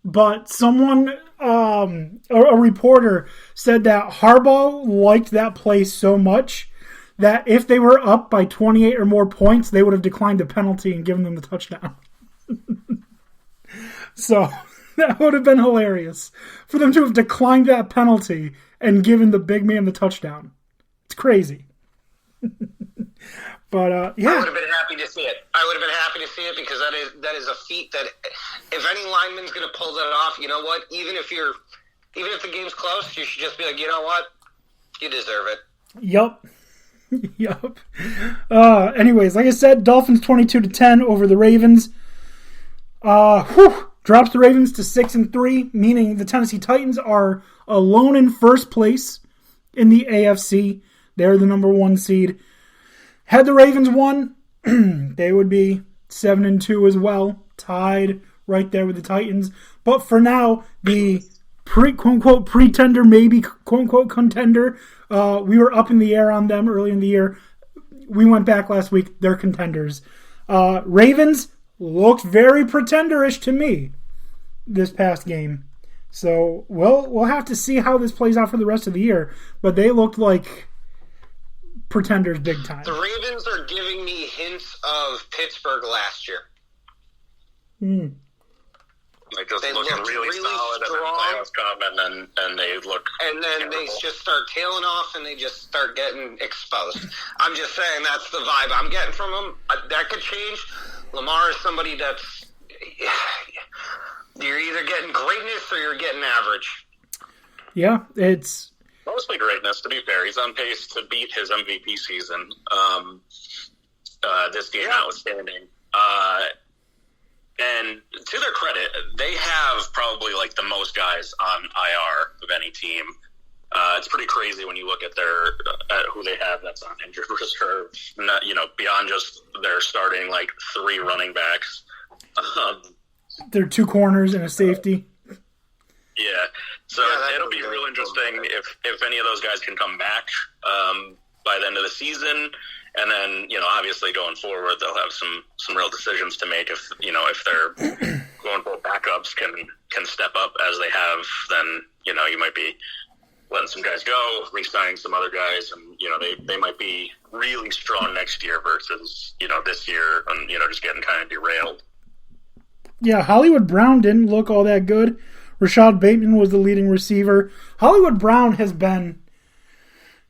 but someone, a reporter said that Harbaugh liked that play so much that if they were up by 28 or more points, they would have declined the penalty and given them the touchdown. So that would have been hilarious for them to have declined that penalty and given the big man the touchdown. It's crazy. But yeah, I would have been happy to see it because that is a feat that if any lineman's going to pull that off, you know what? Even if the game's close, you should just be like, you know what? You deserve it. Yup. Yup. Anyways, like I said, Dolphins 22-10 over the Ravens. Drops the Ravens to 6-3, meaning the Tennessee Titans are alone in first place in the AFC. They're the number 1 seed. Had the Ravens won, they would be 7-2 as well, tied right there with the Titans. But for now, the quote-unquote pretender, maybe quote-unquote contender, we were up in the air on them early in the year. We went back last week. They're contenders. Ravens looked very pretenderish to me this past game. So we'll have to see how this plays out for the rest of the year. But they looked like pretenders big time. The Ravens are giving me hints of Pittsburgh last year. They just look really solid strong, and then playoffs come, and they look and then terrible. They just start tailing off, and they just start getting exposed. I'm just saying that's the vibe I'm getting from them. That could change. Lamar is somebody that's you're either getting greatness or you're getting average. Yeah, it's mostly greatness, to be fair. He's on pace to beat his MVP season. This game notwithstanding. And to their credit, they have probably like the most guys on IR of any team. It's pretty crazy when you look at who they have that's on injured reserve. Not, beyond just their starting like 3 running backs. They're 2 corners and a safety. Yeah, so it'll be real interesting if any of those guys can come back by the end of the season, and then obviously going forward they'll have some real decisions to make. If their going for backups can step up as they have, then you might be letting some guys go, re-signing some other guys, and they might be really strong next year versus this year, and just getting kind of derailed. Yeah, Hollywood Brown didn't look all that good. Rashad Bateman was the leading receiver. Hollywood Brown has been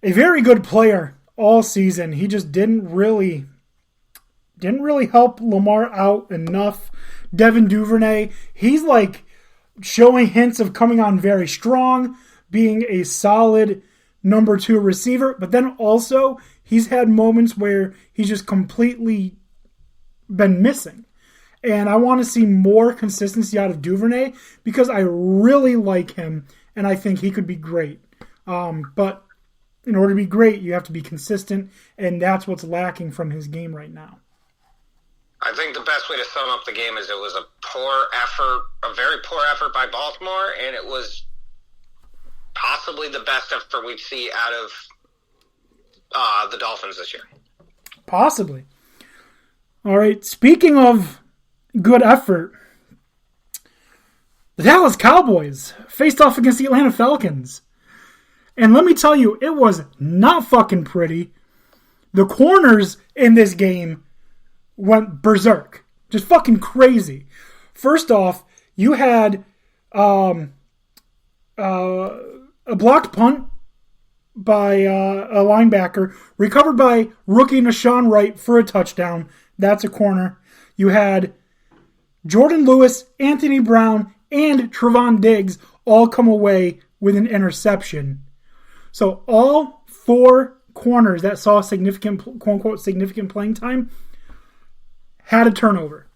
a very good player all season. He just didn't really help Lamar out enough. Devin Duvernay, he's like showing hints of coming on very strong, being a solid number 2 receiver, but then also he's had moments where he's just completely been missing. And I want to see more consistency out of Duvernay because I really like him and I think he could be great. But in order to be great, you have to be consistent, and that's what's lacking from his game right now. I think the best way to sum up the game is it was a very poor effort by Baltimore, and it was possibly the best effort we've seen out of the Dolphins this year. Possibly. All right, speaking of good effort, the Dallas Cowboys faced off against the Atlanta Falcons. And let me tell you, it was not fucking pretty. The corners in this game went berserk. Just fucking crazy. First off, you had a blocked punt by a linebacker, recovered by rookie Nashawn Wright for a touchdown. That's a corner. You had Jordan Lewis, Anthony Brown, and Trevon Diggs all come away with an interception. So all 4 corners that saw significant, quote-unquote, significant playing time had a turnover.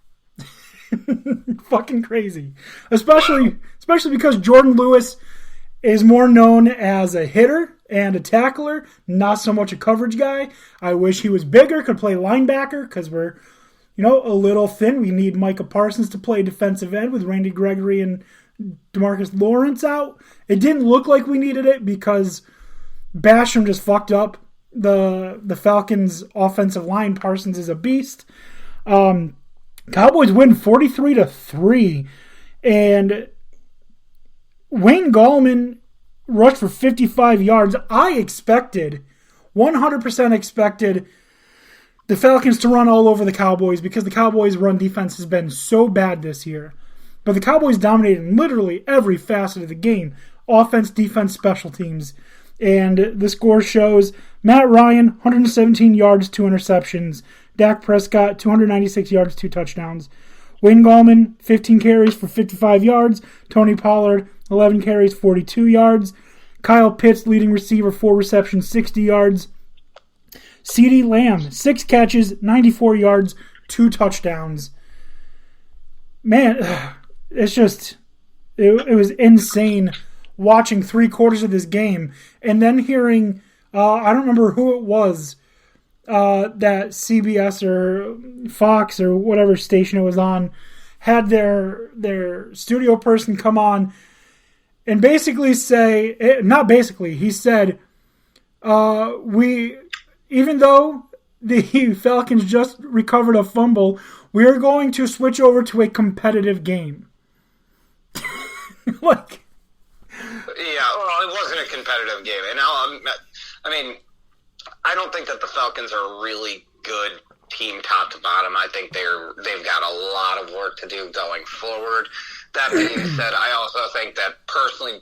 Fucking crazy. Especially because Jordan Lewis is more known as a hitter and a tackler, not so much a coverage guy. I wish he was bigger, could play linebacker, because we're, a little thin. We need Micah Parsons to play defensive end with Randy Gregory and DeMarcus Lawrence out. It didn't look like we needed it because Basham just fucked up the Falcons' offensive line. Parsons is a beast. Cowboys win 43-3, and Wayne Gallman rushed for 55 yards. I 100% expected the Falcons to run all over the Cowboys because the Cowboys' run defense has been so bad this year. But the Cowboys dominated literally every facet of the game. Offense, defense, special teams. And the score shows Matt Ryan, 117 yards, 2 interceptions. Dak Prescott, 296 yards, 2 touchdowns. Wayne Gallman, 15 carries for 55 yards. Tony Pollard, 11 carries, 42 yards. Kyle Pitts, leading receiver, 4 receptions, 60 yards. CeeDee Lamb, 6 catches, 94 yards, 2 touchdowns. Man, it's just, it was insane watching 3/4 of this game and then hearing, I don't remember who it was, that CBS or Fox or whatever station it was on had their studio person come on and basically say, not basically, he said, even though the Falcons just recovered a fumble, we are going to switch over to a competitive game. Like, yeah, well, it wasn't a competitive game, and I don't think that the Falcons are a really good team top to bottom. I think they've got a lot of work to do going forward. That being said, I also think that personally,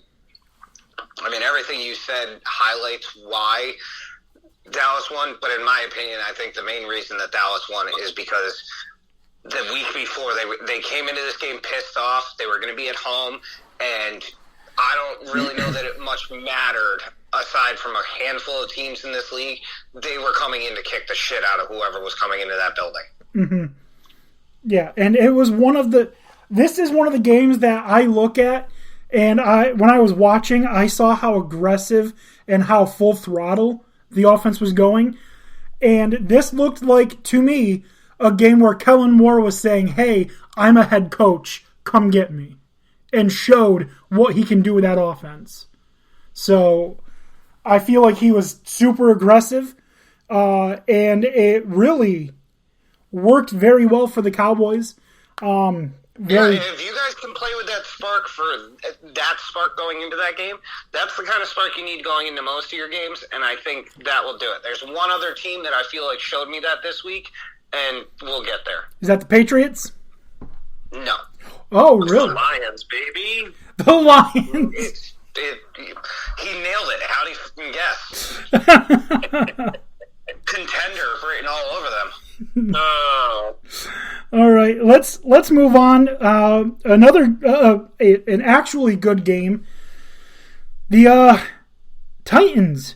everything you said highlights why Dallas won, but in my opinion, I think the main reason that Dallas won is because the week before they came into this game pissed off. They were going to be at home, and I don't really know that it much mattered. Aside from a handful of teams in this league, they were coming in to kick the shit out of whoever was coming into that building. Mm-hmm. Yeah, and it was this is one of the games that I look at, and when I was watching, I saw how aggressive and how full throttle the offense was going. And this looked like, to me, a game where Kellen Moore was saying, hey, I'm a head coach, come get me. And showed what he can do with that offense. So I feel like he was super aggressive. And it really worked very well for the Cowboys. If you guys can play with that spark going into that game, that's the kind of spark you need going into most of your games, and I think that will do it. There's one other team that I feel like showed me that this week, and we'll get there. Is that the Patriots? No. Oh, really? The Lions, baby. The Lions. He nailed it. How'd he guess? Contender written all over them. All right, let's move on. Another an actually good game. The Titans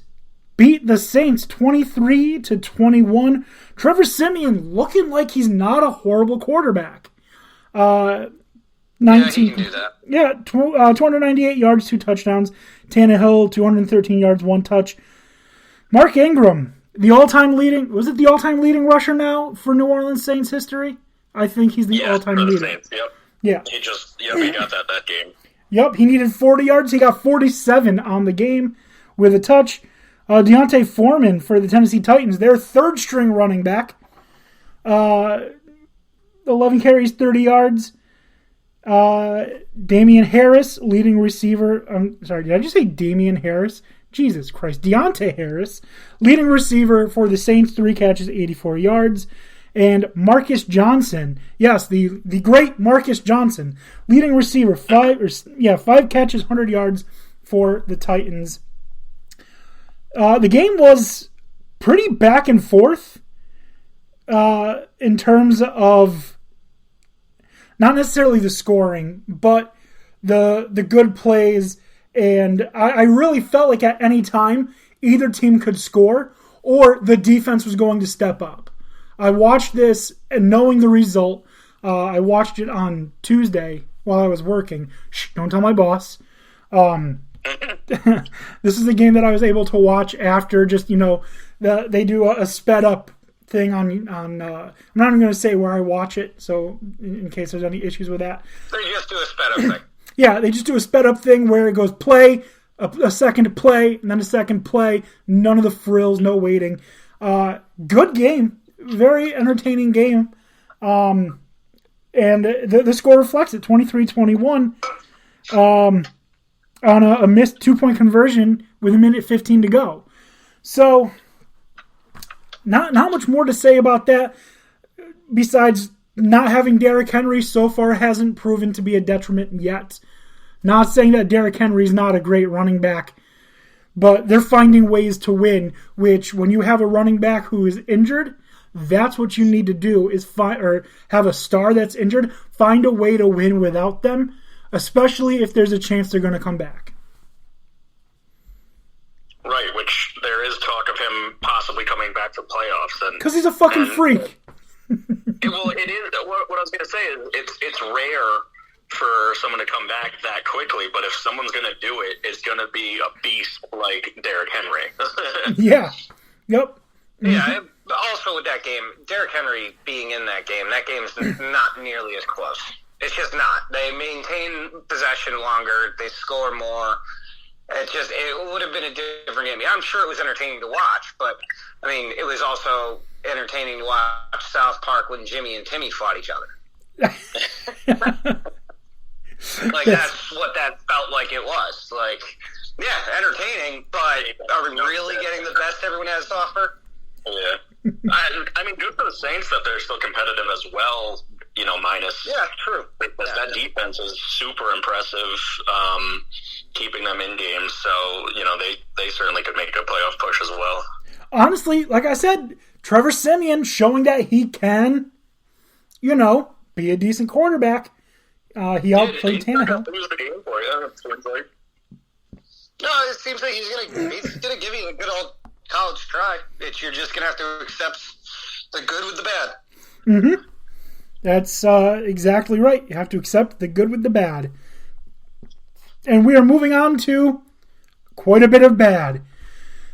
beat the Saints 23-21. Trevor Siemian looking like he's not a horrible quarterback. 19, he can do that. Yeah, 298 yards, 2 touchdowns. Tannehill 213 yards, 1 touch. Mark Ingram. The all-time leading rusher now for New Orleans Saints history? I think he's the all-time leader. Saints, yep. Yeah. He got that game. Yep, he needed 40 yards. He got 47 on the game with a touch. Deontay Foreman for the Tennessee Titans, their third-string running back. 11 carries, 30 yards. Damian Harris, leading receiver. I'm sorry, did I just say Damian Harris? Jesus Christ. Deontay Harris, leading receiver for the Saints, 3 catches, 84 yards. And Marcus Johnson, yes, the great Marcus Johnson, leading receiver, 5 catches, 100 yards for the Titans. The game was pretty back and forth in terms of not necessarily the scoring, but the good plays. And I really felt like at any time, either team could score or the defense was going to step up. I watched this and knowing the result, I watched it on Tuesday while I was working. Shh, don't tell my boss. This is the game that I was able to watch after just, they do a sped up thing on I'm not even going to say where I watch it, so in case there's any issues with that. They just do a sped up thing. Yeah, they just do a sped up thing where it goes play, a second to play, and then a second play. None of the frills, no waiting. Good game. Very entertaining game. And the score reflects it, 23-21. on a missed 2-point conversion with 1:15 to go. So, not much more to say about that besides not having Derrick Henry so far hasn't proven to be a detriment yet. Not saying that Derrick Henry's not a great running back, but they're finding ways to win, which when you have a running back who is injured, that's what you need to do is have a star that's injured, find a way to win without them, especially if there's a chance they're going to come back. Right, which there is talk of him possibly coming back for playoffs. Because he's a fucking freak. Well, it is. What I was going to say is it's rare for someone to come back that quickly, but if someone's going to do it, it's going to be a beast like Derrick Henry. Yeah. Yep. Yeah, also with that game, Derrick Henry being in that game's not nearly as close. It's just not. They maintain possession longer. They score more. It would have been a different game. I'm sure it was entertaining to watch, but, I mean, it was also entertaining to watch South Park when Jimmy and Timmy fought each other. That's what that felt like it was. Like, yeah, entertaining, but are we really getting the best everyone has to offer? Yeah. I mean, good for the Saints that they're still competitive as well, minus... Yeah, true. That defense is super impressive, keeping them in games. So, they certainly could make a playoff push as well. Honestly, like I said, Trevor Siemian showing that he can, be a decent quarterback. He outplayed Tannehill. Lose the game for you. No, it seems like he's gonna give you a good old college try. You're just gonna have to accept the good with the bad. Mm-hmm. That's exactly right. You have to accept the good with the bad. And we are moving on to quite a bit of bad.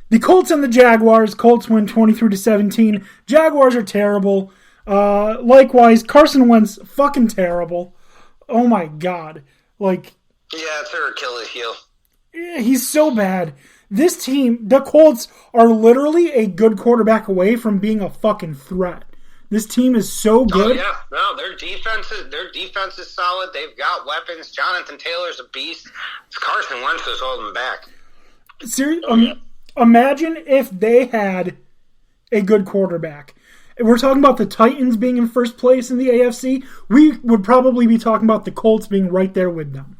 The Colts and the Jaguars. Colts win 23-17. Jaguars are terrible. Likewise, Carson Wentz, fucking terrible. Oh my God. Yeah, it's her Achilles heel. He's so bad. This team, the Colts, are literally a good quarterback away from being a fucking threat. This team is so good. Oh, yeah. No, their defense is solid. They've got weapons. Jonathan Taylor's a beast. It's Carson Wentz who's holding them back. Seriously, imagine if they had a good quarterback. We're talking about the Titans being in first place in the AFC. We would probably be talking about the Colts being right there with them.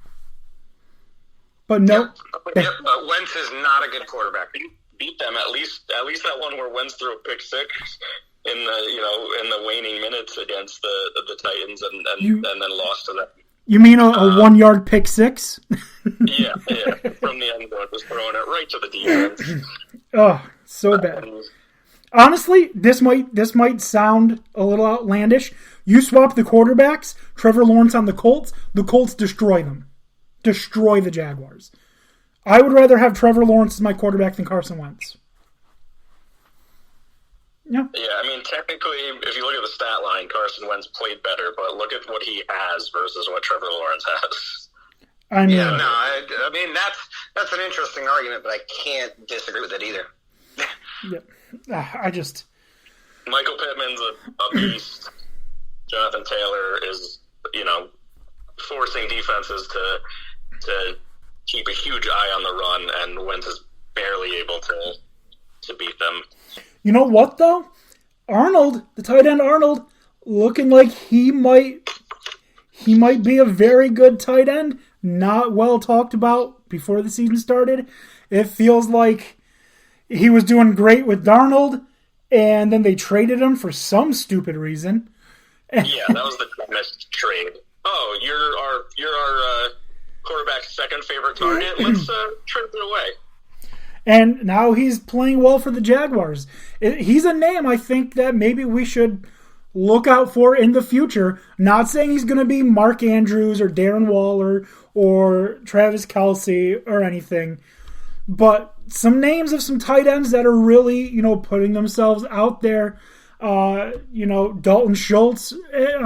But no. Yep, but Wentz is not a good quarterback. Beat them at least that one where Wentz threw a pick six in the waning minutes against the Titans and then lost to them. You mean a 1-yard pick six? Yeah, from the end zone, just throwing it right to the defense. Oh, so bad. Honestly, this might sound a little outlandish. You swap the quarterbacks, Trevor Lawrence on the Colts destroy them. Destroy the Jaguars. I would rather have Trevor Lawrence as my quarterback than Carson Wentz. Yeah. Yeah, I mean, technically, if you look at the stat line, Carson Wentz played better, but look at what he has versus what Trevor Lawrence has. I mean, yeah, no, I mean that's an interesting argument, but I can't disagree with it either. Yeah, Michael Pittman's a beast. Jonathan Taylor is, forcing defenses to keep a huge eye on the run, and Wentz is barely able to beat them. You know what, though? Arnold, the tight end Arnold, looking like he might be a very good tight end. Not well talked about before the season started. It feels like he was doing great with Darnold, and then they traded him for some stupid reason. Yeah, that was the dumbest trade. Oh, you're our quarterback's second favorite target. Let's trade it away. And now he's playing well for the Jaguars. He's a name I think that maybe we should look out for in the future. Not saying he's going to be Mark Andrews or Darren Waller or Travis Kelce or anything, but some names of some tight ends that are really, putting themselves out there. Dalton Schultz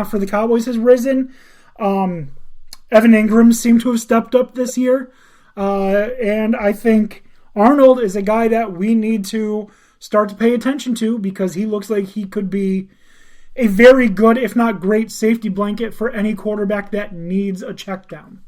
for the Cowboys has risen. Evan Ingram seemed to have stepped up this year. And I think Arnold is a guy that we need to start to pay attention to because he looks like he could be a very good, if not great, safety blanket for any quarterback that needs a check down.